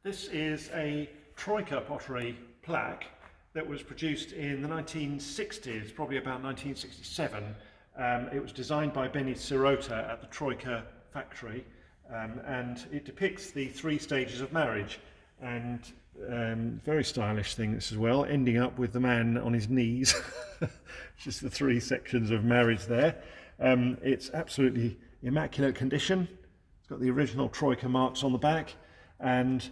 This is a Troika pottery plaque that was produced in the 1960s, probably about 1967. It was designed by Benny Sirota at the Troika factory, and it depicts the 3 stages of marriage. And very stylish thing this as well, ending up with the man on his knees. Just the 3 sections of marriage there. It's absolutely immaculate condition. It's got the original Troika marks on the back, and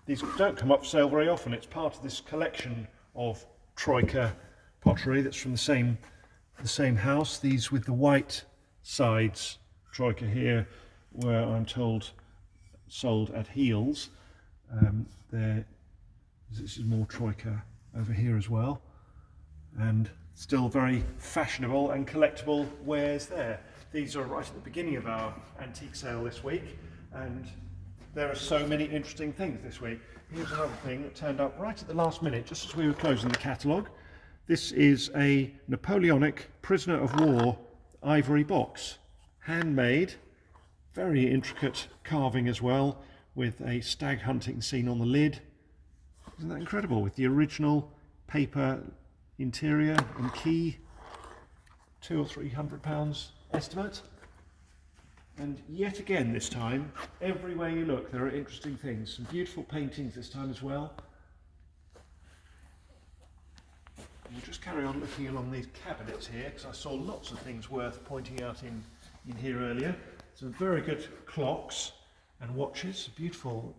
these don't come up for sale very often. It's part of this collection of Troika pottery that's from the same house. These with the white sides, Troika here, were, I'm told, sold at Heels. This is more Troika over here as well, and still very fashionable and collectible wares there. These are right at the beginning of our antique sale this week, and there are so many interesting things this week. Here's another thing that turned up right at the last minute, just as we were closing the catalogue. This is a Napoleonic prisoner of war ivory box, handmade, very intricate carving as well, with a stag hunting scene on the lid. Isn't that incredible? With the original paper interior and key, £200 or £300 estimate. And yet again this time, everywhere you look there are interesting things. Some beautiful paintings this time as well. And we'll just carry on looking along these cabinets here, because I saw lots of things worth pointing out in here earlier. Some very good clocks and watches. A beautiful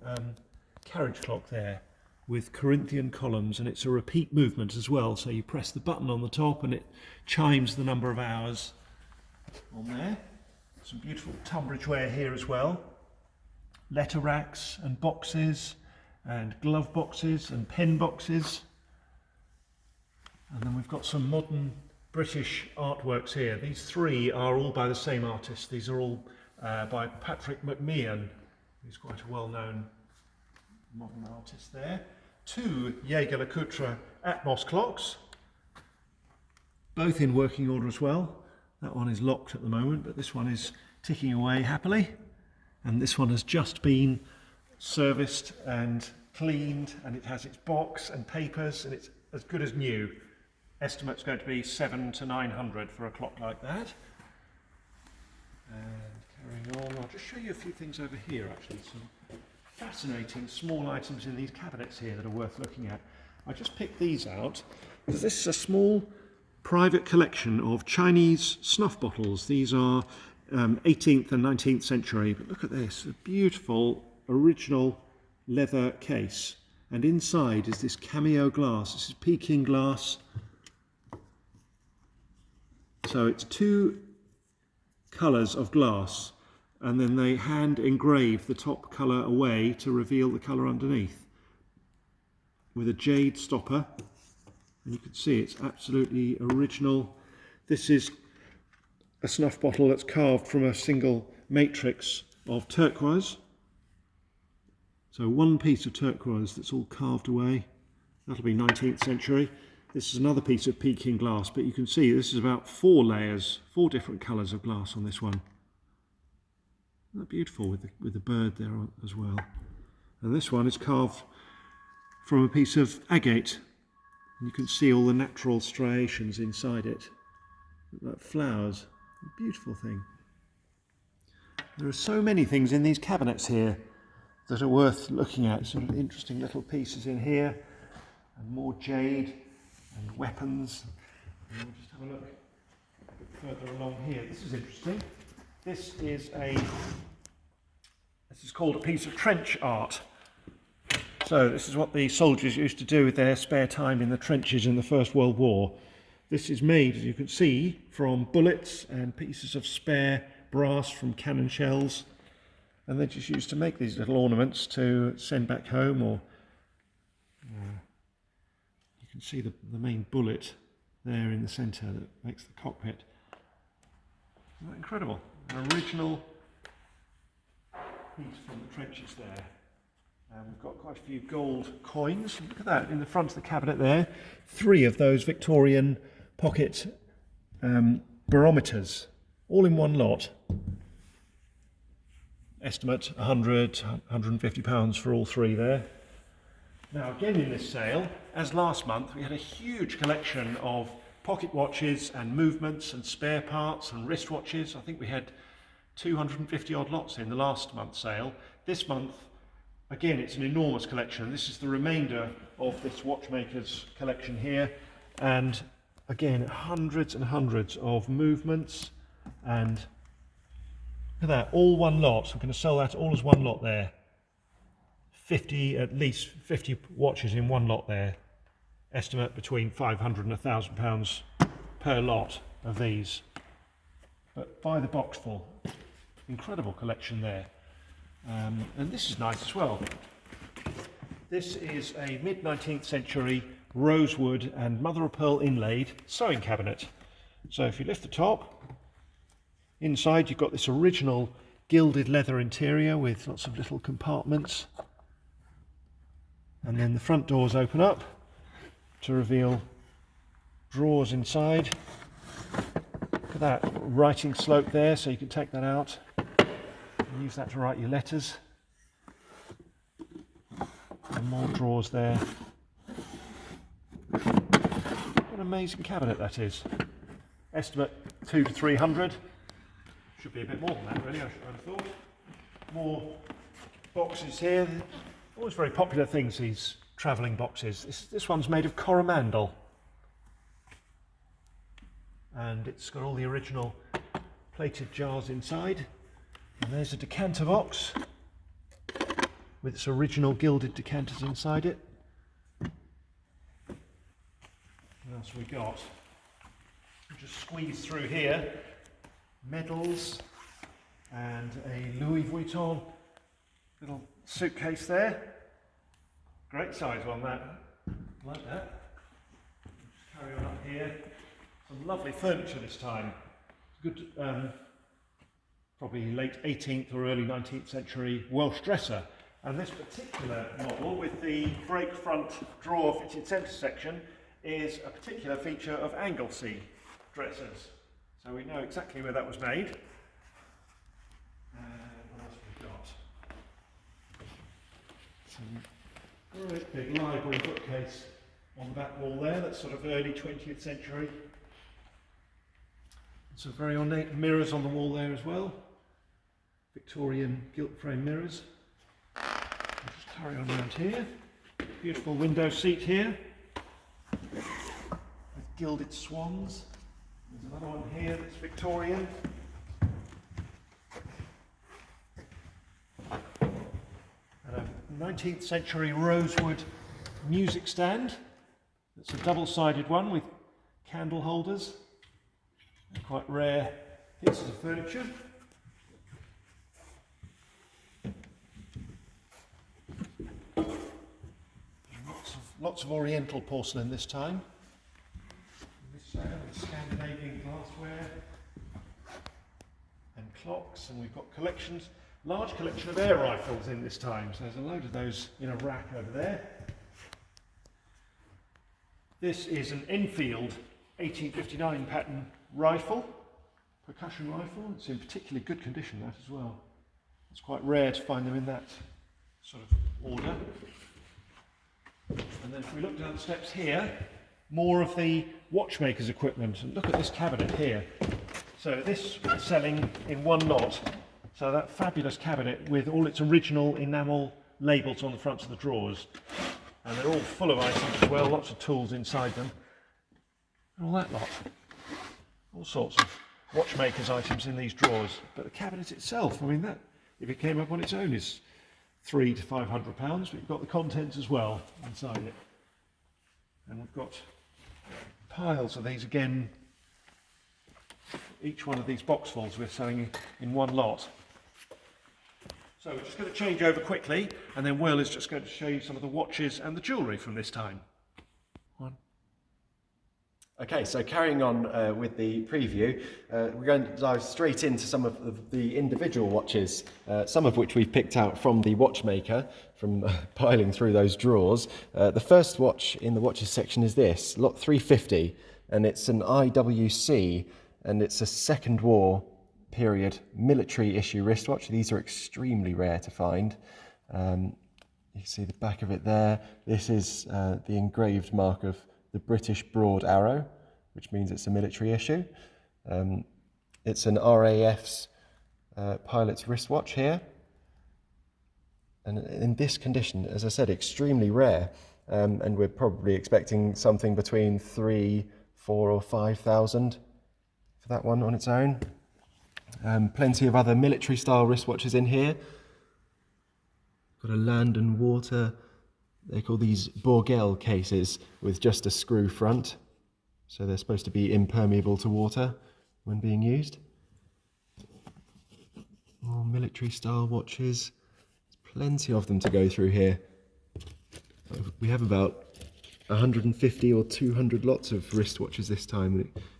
carriage clock there with Corinthian columns, and it's a repeat movement as well, so you press the button on the top and it chimes the number of hours on there. Some beautiful Tunbridge ware here as well. Letter racks and boxes and glove boxes and pen boxes. And then we've got some modern British artworks here. These 3 are all by the same artist. These are all by Patrick McMeehan, who's quite a well-known modern artist there. 2 Jaeger-LeCoultre Atmos clocks, both in working order as well. That one is locked at the moment, but this one is ticking away happily. And this one has just been serviced and cleaned, and it has its box and papers, and it's as good as new. Estimate's going to be 700 to 900 for a clock like that. And carrying on, I'll just show you a few things over here actually. Some fascinating small items in these cabinets here that are worth looking at. I just picked these out because this is a small private collection of Chinese snuff bottles. These are 18th and 19th century, but look at this, a beautiful original leather case, and inside is this cameo glass. This is Peking glass, so it's 2 colours of glass, and then they hand engrave the top colour away to reveal the colour underneath with a jade stopper. And you can see it's absolutely original. This is a snuff bottle that's carved from a single matrix of turquoise. So 1 piece of turquoise that's all carved away. That'll be 19th century. This is another piece of Peking glass, but you can see this is about 4 layers, 4 different colours of glass on this one. Isn't that beautiful with the bird there as well? And this one is carved from a piece of agate. You can see all the natural striations inside it, like flowers. A beautiful thing. There are so many things in these cabinets here that are worth looking at. Sort of interesting little pieces in here, and more jade and weapons. And we'll just have a look a bit further along here. This is interesting. This is called a piece of trench art. So this is what the soldiers used to do with their spare time in the trenches in the First World War. This is made, as you can see, from bullets and pieces of spare brass from cannon shells. And they just used to make these little ornaments to send back home, or you can see the main bullet there in the centre that makes the cockpit. Isn't that incredible? An original piece from the trenches there. We've got quite a few gold coins. Look at that in the front of the cabinet there. 3 of those Victorian pocket barometers, all in one lot. estimate 100, 150 pounds for all three there. Now again in this sale, as last month, we had a huge collection of pocket watches and movements and spare parts and wristwatches. I think we had 250 odd lots in the last month's sale. This month, again, it's an enormous collection. This is the remainder of this watchmaker's collection here. And again, hundreds and hundreds of movements, and look at that, all one lot. So we're going to sell that all as one lot there. 50, at least 50 watches in one lot there. Estimate between 500 and £1,000 per lot of these. But by the box full. Incredible collection there. And this is nice as well. This is a mid-19th century rosewood and mother of pearl inlaid sewing cabinet. So if you lift the top, inside you've got this original gilded leather interior with lots of little compartments. And then the front doors open up to reveal drawers inside. Look at that writing slope there, so you can take that out and use that to write your letters. And more drawers there. What an amazing cabinet that is. Estimate 200 to 300. Should be a bit more than that really, I should have thought. More boxes here. Always very popular things, these travelling boxes. This one's made of Coromandel. And it's got all the original plated jars inside. And there's a decanter box with its original gilded decanters inside it. What else have we got? We'll just squeeze through here. Medals and a Louis Vuitton little suitcase there. Great size one, that. Like that. Just carry on up here. Some lovely furniture this time. Good, probably late 18th or early 19th century Welsh dresser. And this particular model with the break front drawer fitted centre section is a particular feature of Anglesey dressers. So we know exactly where that was made. What else have we got? Some great big library bookcase on the back wall there, that's sort of early 20th century. Some very ornate mirrors on the wall there as well. Victorian gilt frame mirrors. I'll just carry on around here. Beautiful window seat here with gilded swans. There's another one here that's Victorian. And a 19th century rosewood music stand. It's a double-sided one with candle holders. And quite rare pieces of furniture. Lots of oriental porcelain this time. Scandinavian glassware and clocks, and we've got collections, large collection of air rifles in this time, so there's a load of those in a rack over there. This is an Enfield 1859 pattern rifle, percussion rifle. It's in particularly good condition, that as well. It's quite rare to find them in that sort of order. And then if we look down the steps here, more of the watchmaker's equipment, and look at this cabinet here. So this is selling in one lot. So that fabulous cabinet with all its original enamel labels on the fronts of the drawers, and they're all full of items as well, lots of tools inside them, and all that lot. All sorts of watchmaker's items in these drawers. But the cabinet itself, I mean, that, if it came up on its own, is £300 to £500, but you've got the contents as well inside it. And we've got piles of these again. Each one of these boxfuls we're selling in one lot. So we're just going to change over quickly, and then Will is just going to show you some of the watches and the jewellery from this time. Okay, so carrying on with the preview, we're going to dive straight into some of the individual watches, some of which we've picked out from the watchmaker, from piling through those drawers. The first watch in the watches section is this, Lot 350, and it's an IWC, and it's a Second War period military issue wristwatch. These are extremely rare to find. You can see the back of it there. This is the engraved mark of the British Broad Arrow, which means it's a military issue. It's an RAF's pilot's wristwatch here. And in this condition, as I said, extremely rare. And we're probably expecting something between 3,000, 4,000 or 5,000 for that one on its own. Plenty of other military style wristwatches in here. Got a land and water, they call these Borgel cases with just a screw front. So they're supposed to be impermeable to water when being used. More military style watches. There's plenty of them to go through here. We have about 150 or 200 lots of wristwatches this time.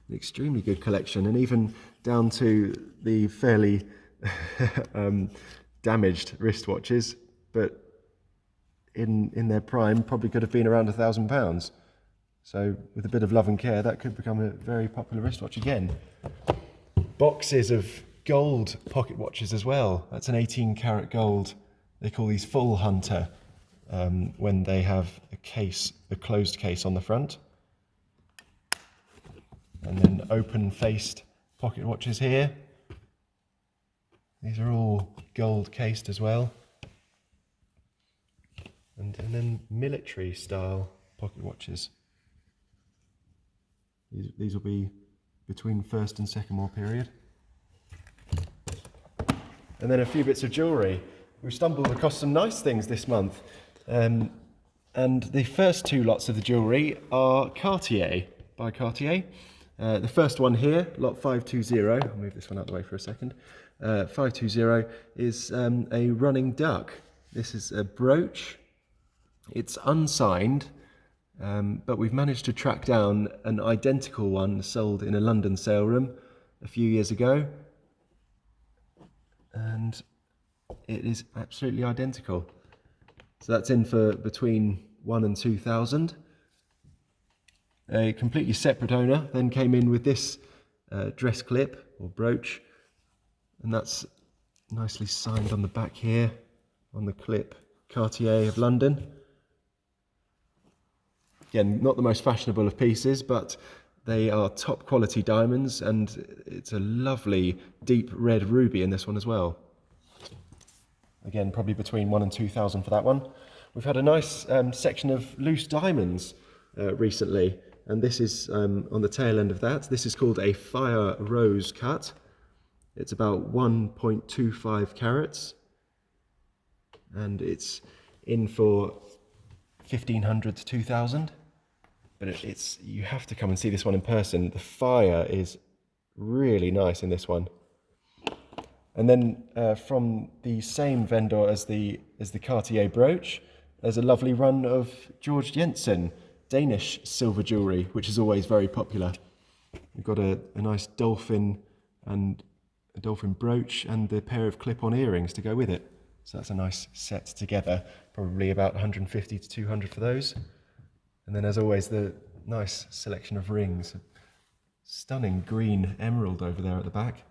An extremely good collection, and even down to the fairly damaged wristwatches, but in their prime probably could have been around £1,000. So with a bit of love and care, that could become a very popular wristwatch again. Boxes of gold pocket watches as well. That's an 18 karat gold. They call these full hunter when they have a closed case on the front. And then open-faced pocket watches here. These are all gold cased as well. And then military style pocket watches. These will be between First and Second War period. And then a few bits of jewellery. We've stumbled across some nice things this month. And the first two lots of the jewellery are Cartier, by Cartier. The first one here, lot 520, I'll move this one out of the way for a second. 520 is a running duck. This is a brooch. It's unsigned, but we've managed to track down an identical one sold in a London sale room a few years ago. And it is absolutely identical. So that's in for between 1,000 and 2,000. A completely separate owner then came in with this dress clip or brooch, and that's nicely signed on the back here on the clip, Cartier of London. Again, not the most fashionable of pieces, but they are top quality diamonds, and it's a lovely deep red ruby in this one as well. Again, probably between 1,000 and 2,000 for that one. We've had a nice section of loose diamonds recently, and this is on the tail end of that. This is called a fire rose cut. It's about 1.25 carats, and it's in for 1,500 to 2,000. But you have to come and see this one in person. The fire is really nice in this one. And then from the same vendor as the Cartier brooch, there's a lovely run of Georg Jensen Danish silver jewellery, which is always very popular. We've got a nice dolphin and a dolphin brooch and the pair of clip-on earrings to go with it. So that's a nice set together, probably about 150 to 200 for those. And then as always, the nice selection of rings. Stunning green emerald over there at the back.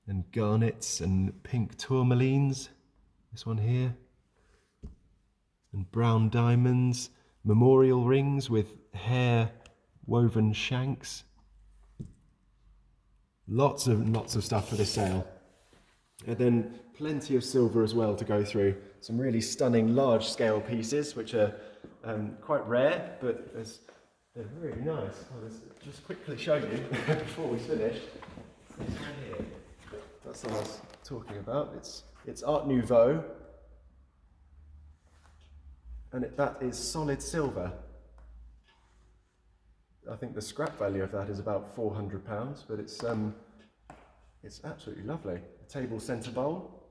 And garnets and pink tourmalines. This one here. And brown diamonds. Memorial rings with hair woven shanks. Lots of stuff for this sale. And then plenty of silver as well to go through. Some really stunning large scale pieces, which are quite rare, but they're really nice. I'll just quickly show you before we finish. This one here. That's what I was talking about. It's Art Nouveau, and that is solid silver. I think the scrap value of that is about £400, but it's absolutely lovely. A table centre bowl,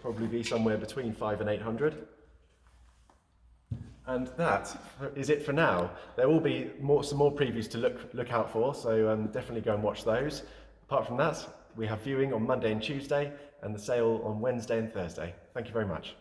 probably be somewhere between 500 and 800. And that is it for now. There will be some more previews to look out for, so definitely go and watch those. Apart from that, we have viewing on Monday and Tuesday, and the sale on Wednesday and Thursday. Thank you very much.